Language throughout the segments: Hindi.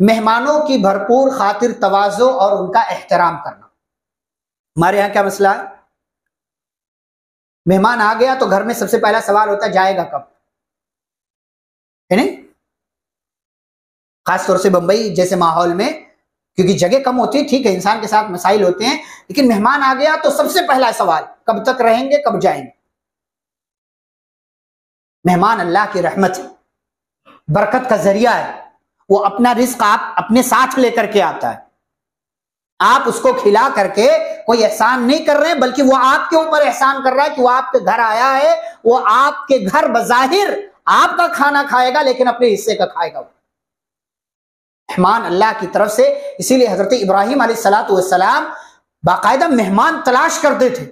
मेहमानों की भरपूर खातिर तवाज़ो और उनका एहतराम करना। हमारे यहाँ क्या मसला है, मेहमान आ गया तो घर में सबसे पहला सवाल होता है जाएगा कब, है नहीं? खासतौर से बंबई जैसे माहौल में, क्योंकि जगह कम होती है, ठीक है इंसान के साथ मसाइल होते हैं, लेकिन मेहमान आ गया तो सबसे पहला सवाल कब तक रहेंगे, कब जाएंगे। मेहमान अल्लाह की रहमत है, बरकत का जरिया है, वो अपना रिस्क आप अपने साथ लेकर के आता है। आप उसको खिला करके कोई एहसान नहीं कर रहे हैं, बल्कि वो आपके ऊपर एहसान कर रहा है कि वो आपके घर आया है, वो आपके घर बज़ाहिर आपका खाना खाएगा लेकिन अपने हिस्से का खाएगा। मेहमान अल्लाह की तरफ से, इसीलिए हजरत इब्राहिम अलैहिस्सलातु वस्सलाम बाकायदा मेहमान तलाश करते थे,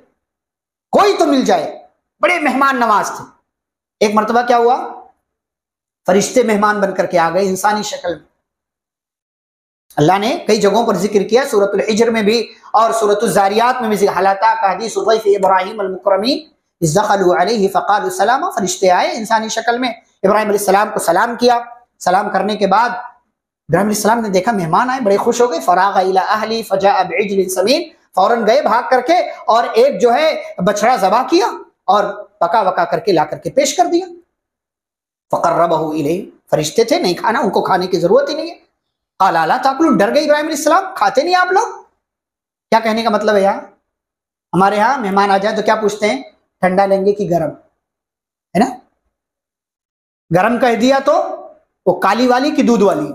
कोई तो मिल जाए, बड़े मेहमान नवाज थे। एक मरतबा क्या हुआ, फरिश्ते मेहमान बनकर के आ गए इंसानी शक्ल में। अल्लाह ने कई जगहों पर जिक्र किया, सूरतुल हिज्र में भी और सूरतुल ज़ारियात में भी। हलाता का हदीस ज़ैफ़ इब्राहिम अल मुकरमीन इज़ दख़लू अलैहि फ़क़ालू सलामा, फरिश्ते आए इंसानी शक्ल में, इब्राहिम अलैहिस्सलाम को सलाम किया। सलाम करने के बाद इब्राहिम अलैहिस्सलाम ने देखा मेहमान आए, बड़े खुश हो गए। फ़राग़ इला अहली फ़जाअ बिइज्लिन समीन, फौरन गए भाग करके और एक जो है बछड़ा ज़बा किया और पका वका करके ला करके पेश कर दिया। फ़क़र्रबहु इलैहि, फरिश्ते थे, नहीं खाना, उनको खाने की जरूरत ही नहीं है। क़ाल अला ताकुलून, डर गए इब्राहिम अलैहिस्सलाम, खाते नहीं आप लोग? क्या कहने का मतलब है यहाँ, हमारे यहाँ मेहमान आ जाए तो क्या पूछते हैं, ठंडा लेंगे कि गरम, है ना? गरम कह दिया तो वो काली वाली की दूध वाली,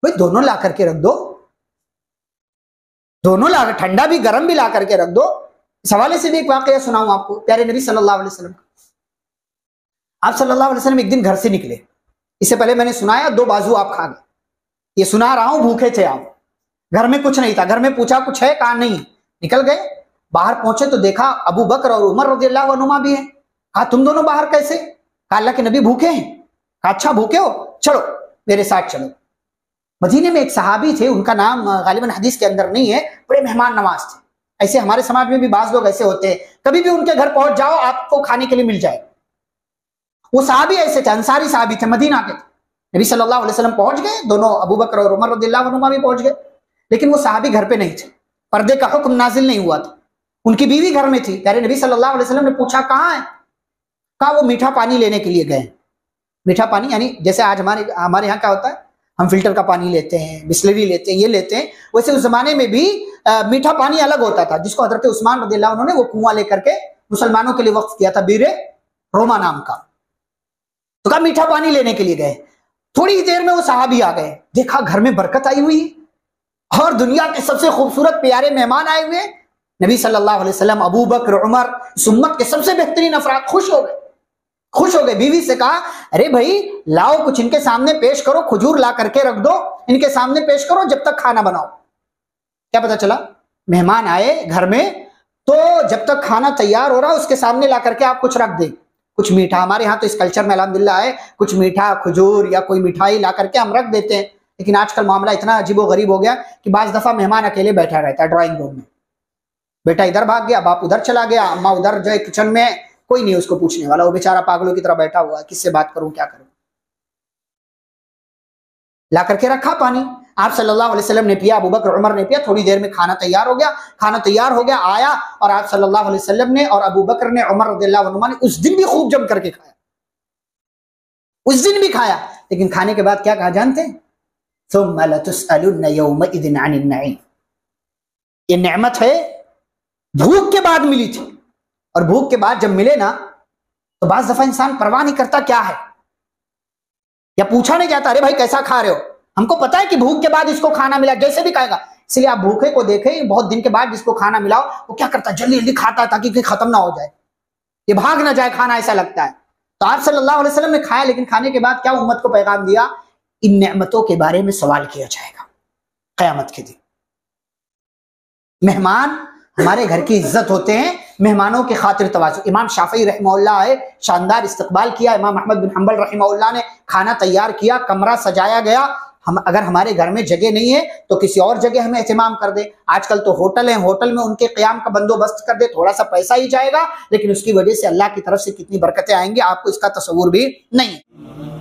भाई दोनों ला करके रख दो, दोनों ला, ठंडा भी गरम भी ला करके रख दो। इस हवाले से भी एक वाकया सुनाऊं आपको, प्यारे नबी सल्लल्लाहु अलैहि वसल्लम। आप सल्लल्लाहु अलैहि वसल्लम एक दिन घर से निकले, इससे पहले मैंने सुनाया 2 बाजू आप खा गए, ये सुना रहा हूं, भूखे थे आप, घर में कुछ नहीं था, घर में पूछा कुछ है, कहा नहीं, निकल गए। बाहर पहुंचे तो देखा अबू बकर और उमर रज़ियल्लाहु अन्हुमा भी हैं। कहा तुम दोनों बाहर कैसे? कहा अल्लाह के नबी भूखे हैं। कहा अच्छा भूखे हो, चलो मेरे साथ चलो। मदीने में एक सहाबी थे, उनका नाम गालिबन हदीस के अंदर नहीं है, बड़े मेहमान नवाज थे। ऐसे हमारे समाज में भी बाज लोग ऐसे होते हैं, कभी भी उनके घर पहुंच जाओ आपको खाने के लिए मिल जाए। वो सहाबी ऐसे थे, अंसारी सहाबी थे, मदीना के थे। नबी सल्लल्लाहु अलैहि वसल्लम पहुंच गए, दोनों अबू बकर और उमर रज़ियल्लाहु अन्हुमा भी पहुंच गए, लेकिन वो सहाबी घर पे नहीं थे, पर्दे का हुक्म नाजिल नहीं हुआ था, उनकी बीवी घर में थी। प्यारे नबी सल्लल्लाहु अलैहि वसल्लम ने पूछा कहाँ है? कहा वो मीठा पानी लेने के लिए गए। मीठा पानी यानी जैसे आज हमारे यहाँ क्या होता है, हम फिल्टर का पानी लेते हैं, बिस्लरी लेते हैं, ये लेते हैं, वैसे उस जमाने में भी मीठा पानी अलग होता था, जिसको हजरत उस्मान रज़ियल्लाहु अन्हु ने वो कुआं लेकर के मुसलमानों के लिए वक्फ किया था, बीरे रोमा नाम का। तो कहा मीठा पानी लेने के लिए गए। थोड़ी ही देर में वो सहाबी आ गए, देखा घर में बरकत आई हुई है और दुनिया के सबसे खूबसूरत प्यारे मेहमान आए हुए। नबी सल्लल्लाहु अलैहि वसल्लम, अबू बकर, उमर, इस उम्मत के सबसे बेहतरीन अफराद खुश हो गए, खुश हो गए। बीवी से कहा अरे भाई लाओ कुछ इनके सामने पेश करो, खजूर ला करके रख दो, इनके सामने पेश करो जब तक खाना बनाओ। क्या पता चला, मेहमान आए घर में तो जब तक खाना तैयार हो रहा उसके सामने ला करके आप कुछ रख दे, कुछ मीठा। हमारे यहाँ तो इस कल्चर में अल्हम्दुलिल्लाह है, कुछ मीठा, खजूर या कोई मिठाई ला करके हम रख देते हैं। लेकिन आजकल मामला इतना अजीबो गरीब हो गया कि बाज दफा मेहमान अकेले बैठा रहता है ड्राइंग रूम में, बेटा इधर भाग गया, बाप उधर चला गया, अम्मा उधर जो है किचन में, कोई नहीं उसको पूछने वाला, वो बेचारा पागलों की तरह बैठा हुआ है, किससे बात करूं, क्या करूं। ला करके रखा पानी, आप सल्लल्लाहु अलैहि वसल्लम ने पिया, अबू बकर उमर ने पिया, थोड़ी देर में खाना तैयार हो गया। खाना तैयार हो गया, आया और आप सल्लल्लाहु अलैहि वसल्लम ने और अबू बकर ने, उमर रज़ियल्लाहु अन्हुमा ने उस दिन भी खूब जम करके खाया, उस दिन भी खाया। लेकिन खाने के बाद क्या कहा जानते हैं, सुम्मा लतुसअलुन्ना यौमइज़िन अनिन नईम। ये नेमत है भूख के बाद मिली थी, और भूख के बाद जब मिले ना तो बाज दफा इंसान परवाह नहीं करता क्या है, या पूछा नहीं जाता अरे भाई कैसा खा रहे हो, हमको पता है कि भूख के बाद इसको खाना मिला, जैसे भी खाएगा। इसलिए आप भूखे को देखें, बहुत दिन के बाद जिसको खाना मिला वो क्या करता है, जल्दी जल्दी खाता है ताकि खत्म ना हो जाए, ये भाग ना जाए खाना, ऐसा लगता है। तो आप सल्लल्लाहु अलैहि वसल्लम ने खाया, लेकिन खाने के बाद क्या उम्मत को पैगाम दिया, इन नेमतों के बारे में सवाल किया जाएगा क़यामत के दिन। मेहमान हमारे घर की इज्जत होते हैं, मेहमानों के खातिर तवाज़ु। इमाम शाफ़ी रहमहुल्लाह आए, शानदार इस्तकबाल किया, इमाम अहमद बिन हंबल रहमहुल्लाह ने खाना तैयार किया, कमरा सजाया गया। हम अगर हमारे घर में जगह नहीं है तो किसी और जगह हमें एहतमाम कर दे। आजकल तो होटल है, होटल में उनके क़याम का बंदोबस्त कर दे, थोड़ा सा पैसा ही जाएगा, लेकिन उसकी वजह से अल्लाह की तरफ से कितनी बरकतें आएंगी आपको इसका तसव्वुर भी नहीं है।